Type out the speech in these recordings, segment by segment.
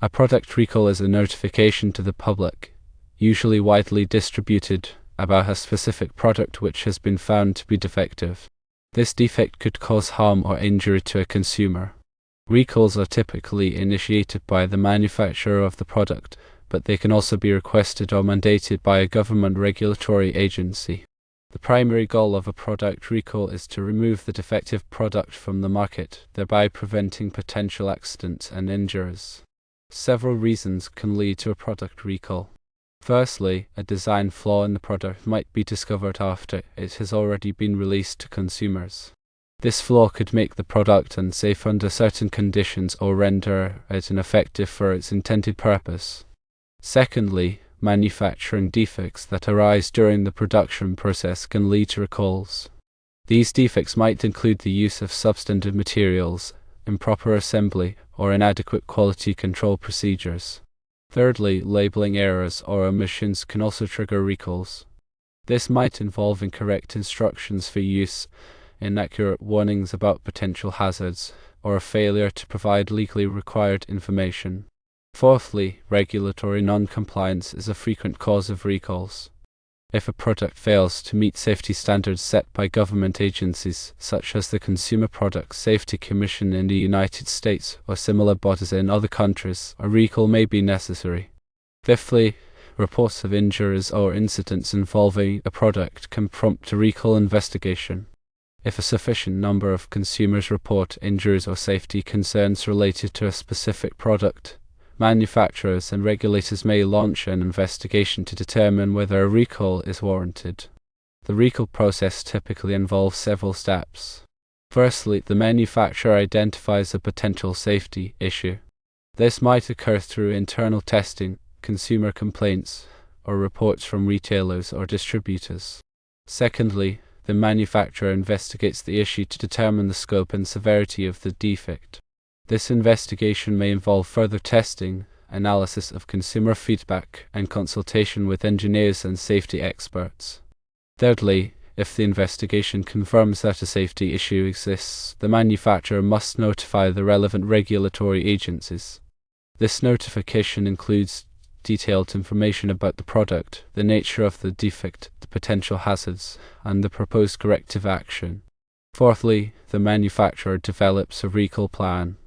A product recall is a notification to the public, usually widely distributed, about a specific product which has been found to be defective. This defect could cause harm or injury to a consumer. Recalls are typically initiated by the manufacturer of the product, but they can also be requested or mandated by a government regulatory agency. The primary goal of a product recall is to remove the defective product from the market, thereby preventing potential accidents and injuries. Several reasons can lead to a product recall. Firstly, a design flaw in the product might be discovered after it has already been released to consumers. This flaw could make the product unsafe under certain conditions or render it ineffective for its intended purpose. Secondly, manufacturing defects that arise during the production process can lead to recalls. These defects might include the use of substandard materials, improper assembly, or inadequate quality control procedures. Thirdly, labeling errors or omissions can also trigger recalls. This might involve incorrect instructions for use, inaccurate warnings about potential hazards, or a failure to provide legally required information. Fourthly, regulatory non-compliance is a frequent cause of recalls. If a product fails to meet safety standards set by government agencies, such as the Consumer Product Safety Commission in the United States or similar bodies in other countries, a recall may be necessary. Fifthly, reports of injuries or incidents involving a product can prompt a recall investigation. If a sufficient number of consumers report injuries or safety concerns related to a specific product, manufacturers and regulators may launch an investigation to determine whether a recall is warranted. The recall process typically involves several steps. Firstly, the manufacturer identifies a potential safety issue. This might occur through internal testing, consumer complaints, or reports from retailers or distributors. Secondly, the manufacturer investigates the issue to determine the scope and severity of the defect. This investigation may involve further testing, analysis of consumer feedback, and consultation with engineers and safety experts. Thirdly, if the investigation confirms that a safety issue exists, the manufacturer must notify the relevant regulatory agencies. This notification includes detailed information about the product, the nature of the defect, the potential hazards, and the proposed corrective action. Fourthly, the manufacturer develops a recall plan.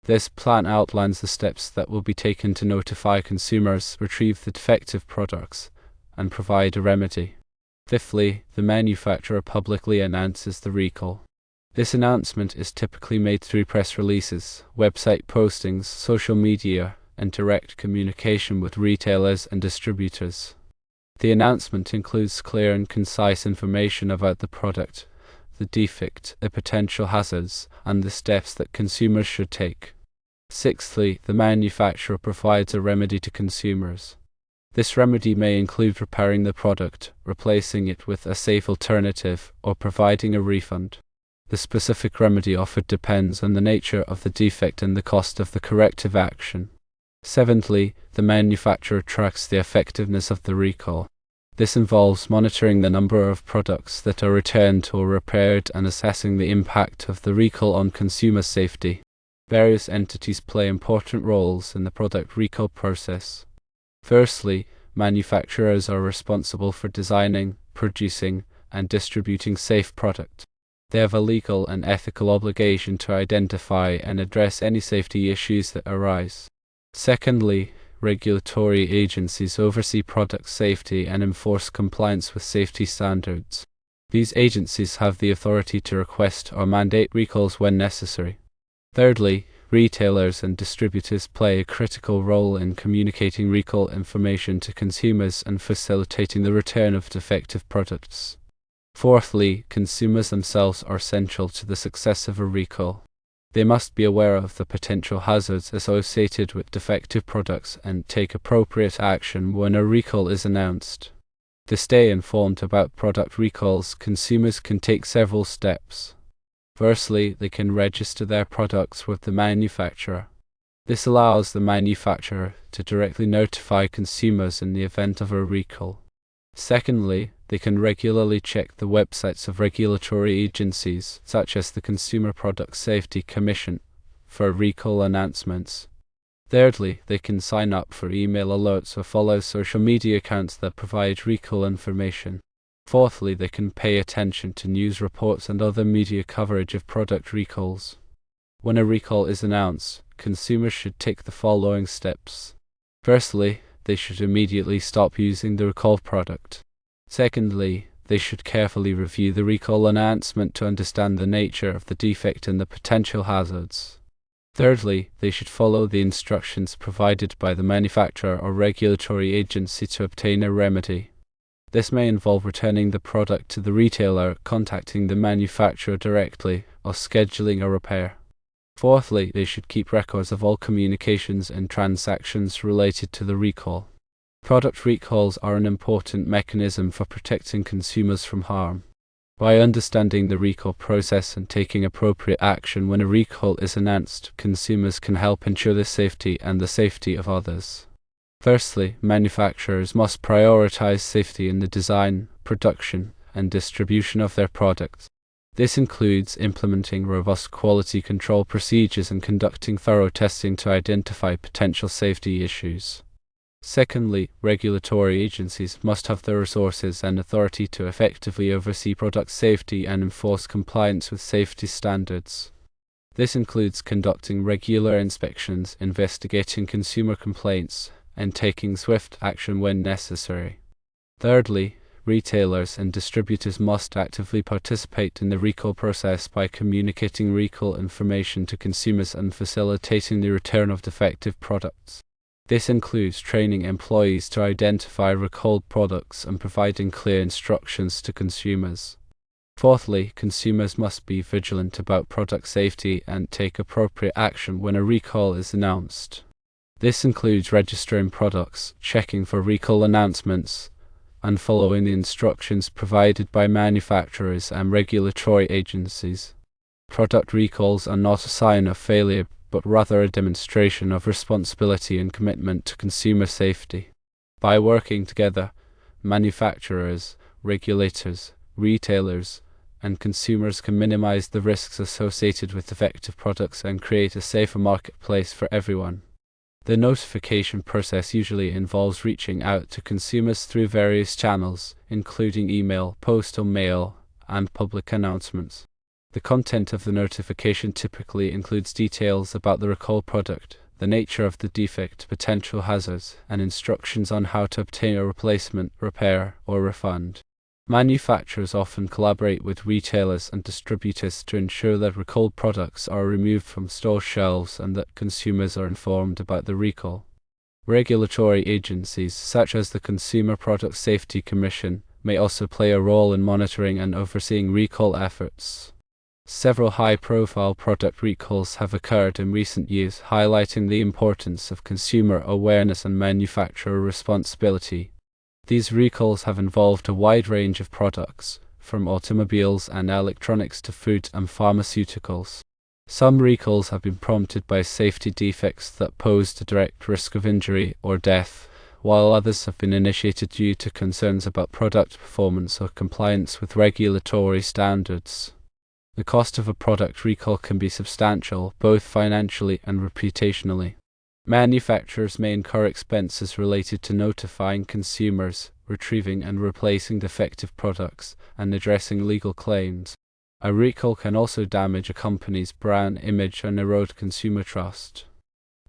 This plan outlines the steps that will be taken to notify consumers, retrieve the defective products, and provide a remedy. Fifthly, the manufacturer publicly announces the recall. This announcement is typically made through press releases, website postings, social media, and direct communication with retailers and distributors. The announcement includes clear and concise information about the product, the defect, the potential hazards, and the steps that consumers should take. Sixthly, the manufacturer provides a remedy to consumers. This remedy may include repairing the product, replacing it with a safe alternative, or providing a refund. The specific remedy offered depends on the nature of the defect and the cost of the corrective action. Seventhly, the manufacturer tracks the effectiveness of the recall. This involves monitoring the number of products that are returned or repaired and assessing the impact of the recall on consumer safety. Various entities play important roles in the product recall process. Firstly, manufacturers are responsible for designing, producing, and distributing safe product. They have a legal and ethical obligation to identify and address any safety issues that arise. Secondly, regulatory agencies oversee product safety and enforce compliance with safety standards. These agencies have the authority to request or mandate recalls when necessary. Thirdly, retailers and distributors play a critical role in communicating recall information to consumers and facilitating the return of defective products. Fourthly, consumers themselves are central to the success of a recall. They must be aware of the potential hazards associated with defective products and take appropriate action when a recall is announced. To stay informed about product recalls, consumers can take several steps. Firstly, they can register their products with the manufacturer. This allows the manufacturer to directly notify consumers in the event of a recall. Secondly, they can regularly check the websites of regulatory agencies, such as the Consumer Product Safety Commission, for recall announcements. Thirdly, they can sign up for email alerts or follow social media accounts that provide recall information. Fourthly, they can pay attention to news reports and other media coverage of product recalls. When a recall is announced, consumers should take the following steps. Firstly, they should immediately stop using the recalled product. Secondly, they should carefully review the recall announcement to understand the nature of the defect and the potential hazards. Thirdly, they should follow the instructions provided by the manufacturer or regulatory agency to obtain a remedy. This may involve returning the product to the retailer, contacting the manufacturer directly, or scheduling a repair. Fourthly, they should keep records of all communications and transactions related to the recall. Product recalls are an important mechanism for protecting consumers from harm. By understanding the recall process and taking appropriate action when a recall is announced, consumers can help ensure the safety and the safety of others. Firstly, manufacturers must prioritize safety in the design, production, and distribution of their products. This includes implementing robust quality control procedures and conducting thorough testing to identify potential safety issues. Secondly, regulatory agencies must have the resources and authority to effectively oversee product safety and enforce compliance with safety standards. This includes conducting regular inspections, investigating consumer complaints, and taking swift action when necessary. Thirdly, retailers and distributors must actively participate in the recall process by communicating recall information to consumers and facilitating the return of defective products. This includes training employees to identify recalled products and providing clear instructions to consumers. Fourthly, consumers must be vigilant about product safety and take appropriate action when a recall is announced. This includes registering products, checking for recall announcements, and following the instructions provided by manufacturers and regulatory agencies. Product recalls are not a sign of failure, but rather a demonstration of responsibility and commitment to consumer safety. By working together, manufacturers, regulators, retailers, and consumers can minimize the risks associated with defective products and create a safer marketplace for everyone. The notification process usually involves reaching out to consumers through various channels, including email, postal mail, and public announcements. The content of the notification typically includes details about the recalled product, the nature of the defect, potential hazards, and instructions on how to obtain a replacement, repair, or refund. Manufacturers often collaborate with retailers and distributors to ensure that recalled products are removed from store shelves and that consumers are informed about the recall. Regulatory agencies, such as the Consumer Product Safety Commission, may also play a role in monitoring and overseeing recall efforts. Several high-profile product recalls have occurred in recent years, highlighting the importance of consumer awareness and manufacturer responsibility. These recalls have involved a wide range of products, from automobiles and electronics to food and pharmaceuticals. Some recalls have been prompted by safety defects that posed a direct risk of injury or death, while others have been initiated due to concerns about product performance or compliance with regulatory standards. The cost of a product recall can be substantial, both financially and reputationally. Manufacturers may incur expenses related to notifying consumers, retrieving and replacing defective products, and addressing legal claims. A recall can also damage a company's brand image and erode consumer trust.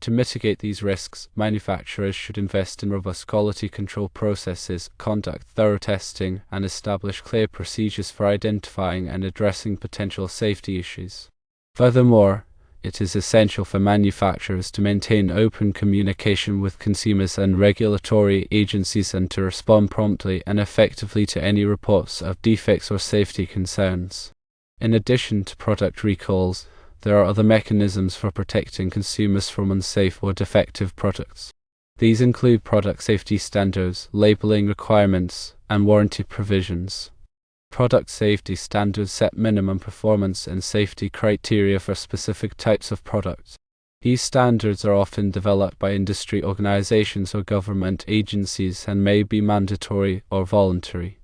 To mitigate these risks, manufacturers should invest in robust quality control processes, conduct thorough testing, and establish clear procedures for identifying and addressing potential safety issues. Furthermore, it is essential for manufacturers to maintain open communication with consumers and regulatory agencies and to respond promptly and effectively to any reports of defects or safety concerns. In addition to product recalls, there are other mechanisms for protecting consumers from unsafe or defective products. These include product safety standards, labeling requirements, and warranty provisions. Product safety standards set minimum performance and safety criteria for specific types of products. These standards are often developed by industry organizations or government agencies and may be mandatory or voluntary.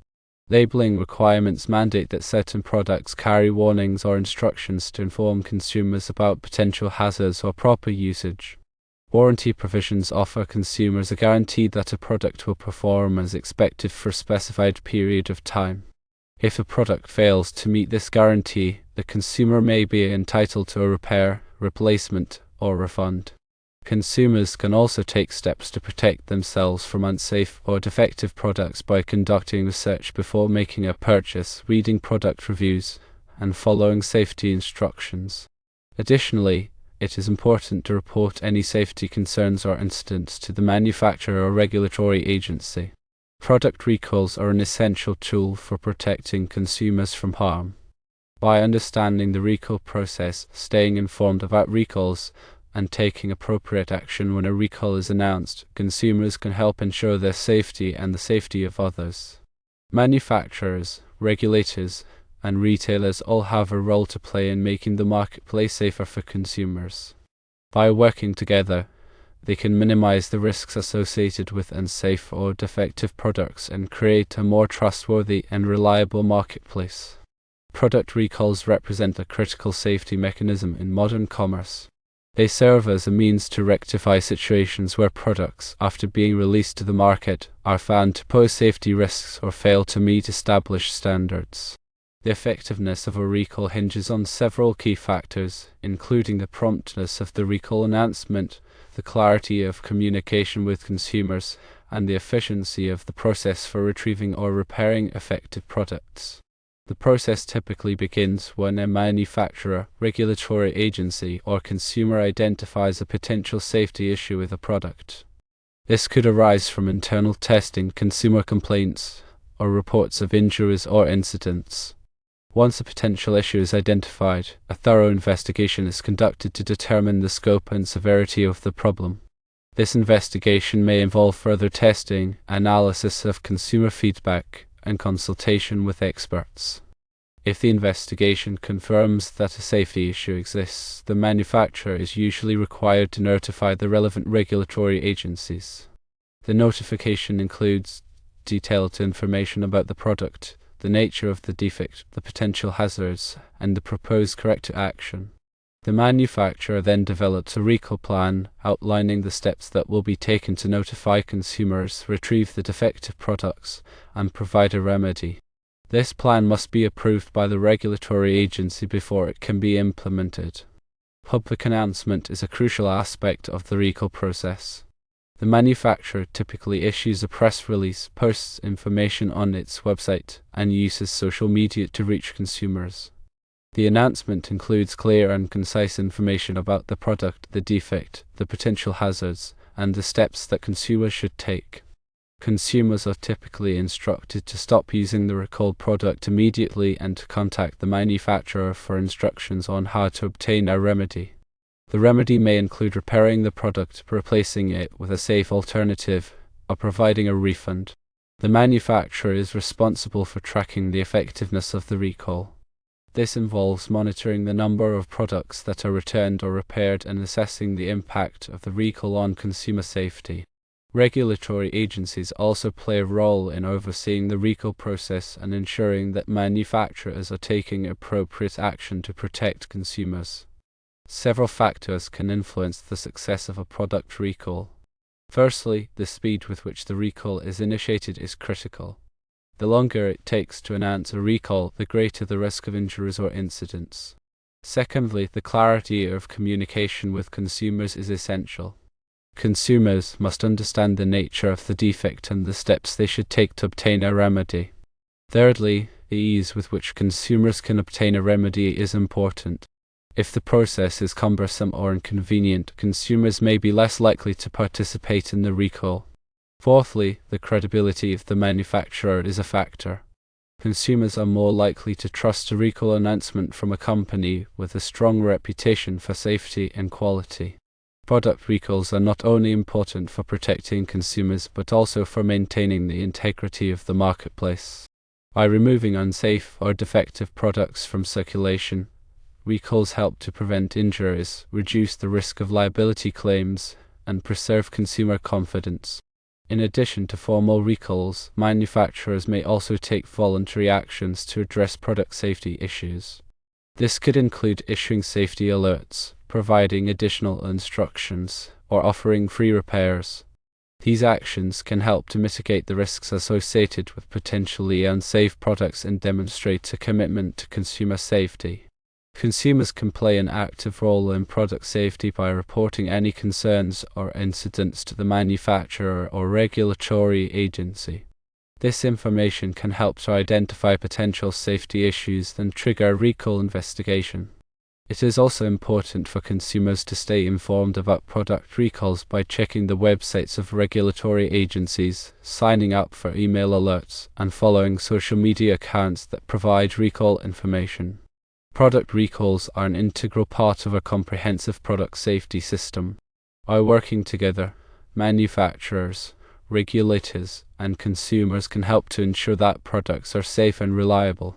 Labeling requirements mandate that certain products carry warnings or instructions to inform consumers about potential hazards or proper usage. Warranty provisions offer consumers a guarantee that a product will perform as expected for a specified period of time. If a product fails to meet this guarantee, the consumer may be entitled to a repair, replacement, or refund. Consumers can also take steps to protect themselves from unsafe or defective products by conducting research before making a purchase, reading product reviews, and following safety instructions. Additionally, it is important to report any safety concerns or incidents to the manufacturer or regulatory agency. Product recalls are an essential tool for protecting consumers from harm. By understanding the recall process, staying informed about recalls, and taking appropriate action when a recall is announced, consumers can help ensure their safety and the safety of others. Manufacturers, regulators, and retailers all have a role to play in making the marketplace safer for consumers. By working together, they can minimize the risks associated with unsafe or defective products and create a more trustworthy and reliable marketplace. Product recalls represent a critical safety mechanism in modern commerce. They serve as a means to rectify situations where products, after being released to the market, are found to pose safety risks or fail to meet established standards. The effectiveness of a recall hinges on several key factors, including the promptness of the recall announcement, the clarity of communication with consumers, and the efficiency of the process for retrieving or repairing affected products. The process typically begins when a manufacturer, regulatory agency, or consumer identifies a potential safety issue with a product. This could arise from internal testing, consumer complaints, or reports of injuries or incidents. Once a potential issue is identified, a thorough investigation is conducted to determine the scope and severity of the problem. This investigation may involve further testing, analysis of consumer feedback, and consultation with experts. If the investigation confirms that a safety issue exists, the manufacturer is usually required to notify the relevant regulatory agencies. The notification includes detailed information about the product, the nature of the defect, the potential hazards, and the proposed corrective action. The manufacturer then develops a recall plan outlining the steps that will be taken to notify consumers, retrieve the defective products, and provide a remedy. This plan must be approved by the regulatory agency before it can be implemented. Public announcement is a crucial aspect of the recall process. The manufacturer typically issues a press release, posts information on its website, and uses social media to reach consumers. The announcement includes clear and concise information about the product, the defect, the potential hazards, and the steps that consumers should take. Consumers are typically instructed to stop using the recalled product immediately and to contact the manufacturer for instructions on how to obtain a remedy. The remedy may include repairing the product, replacing it with a safe alternative, or providing a refund. The manufacturer is responsible for tracking the effectiveness of the recall. This involves monitoring the number of products that are returned or repaired and assessing the impact of the recall on consumer safety. Regulatory agencies also play a role in overseeing the recall process and ensuring that manufacturers are taking appropriate action to protect consumers. Several factors can influence the success of a product recall. Firstly, the speed with which the recall is initiated is critical. The longer it takes to announce a recall, the greater the risk of injuries or incidents. Secondly, the clarity of communication with consumers is essential. Consumers must understand the nature of the defect and the steps they should take to obtain a remedy. Thirdly, the ease with which consumers can obtain a remedy is important. If the process is cumbersome or inconvenient, consumers may be less likely to participate in the recall. Fourthly, the credibility of the manufacturer is a factor. Consumers are more likely to trust a recall announcement from a company with a strong reputation for safety and quality. Product recalls are not only important for protecting consumers but also for maintaining the integrity of the marketplace. By removing unsafe or defective products from circulation, recalls help to prevent injuries, reduce the risk of liability claims, and preserve consumer confidence. In addition to formal recalls, manufacturers may also take voluntary actions to address product safety issues. This could include issuing safety alerts, providing additional instructions, or offering free repairs. These actions can help to mitigate the risks associated with potentially unsafe products and demonstrate a commitment to consumer safety. Consumers can play an active role in product safety by reporting any concerns or incidents to the manufacturer or regulatory agency. This information can help to identify potential safety issues and trigger a recall investigation. It is also important for consumers to stay informed about product recalls by checking the websites of regulatory agencies, signing up for email alerts, and following social media accounts that provide recall information. Product recalls are an integral part of a comprehensive product safety system. By working together, manufacturers, regulators, and consumers can help to ensure that products are safe and reliable.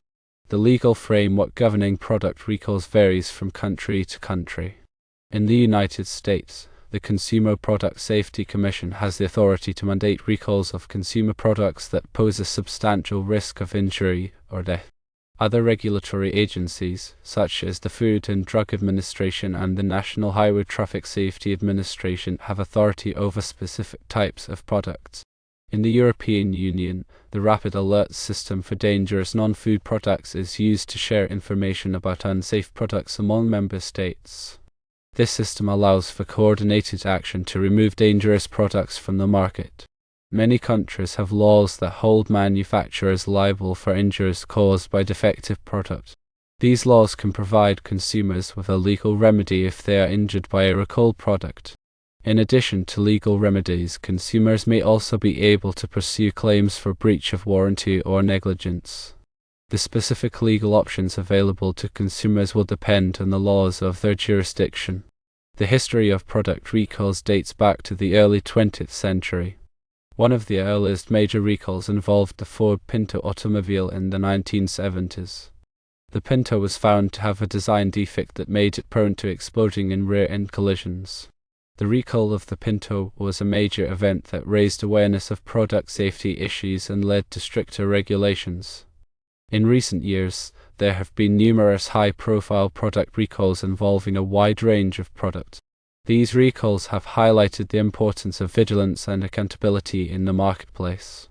The legal framework governing product recalls varies from country to country. In the United States, the Consumer Product Safety Commission has the authority to mandate recalls of consumer products that pose a substantial risk of injury or death. Other regulatory agencies, such as the Food and Drug Administration and the National Highway Traffic Safety Administration, have authority over specific types of products. In the European Union, the Rapid Alert System for Dangerous Non-Food Products is used to share information about unsafe products among member states. This system allows for coordinated action to remove dangerous products from the market. Many countries have laws that hold manufacturers liable for injuries caused by defective products. These laws can provide consumers with a legal remedy if they are injured by a recalled product. In addition to legal remedies, consumers may also be able to pursue claims for breach of warranty or negligence. The specific legal options available to consumers will depend on the laws of their jurisdiction. The history of product recalls dates back to the early 20th century. One of the earliest major recalls involved the Ford Pinto automobile in the 1970s. The Pinto was found to have a design defect that made it prone to exploding in rear-end collisions. The recall of the Pinto was a major event that raised awareness of product safety issues and led to stricter regulations. In recent years, there have been numerous high-profile product recalls involving a wide range of products. These recalls have highlighted the importance of vigilance and accountability in the marketplace.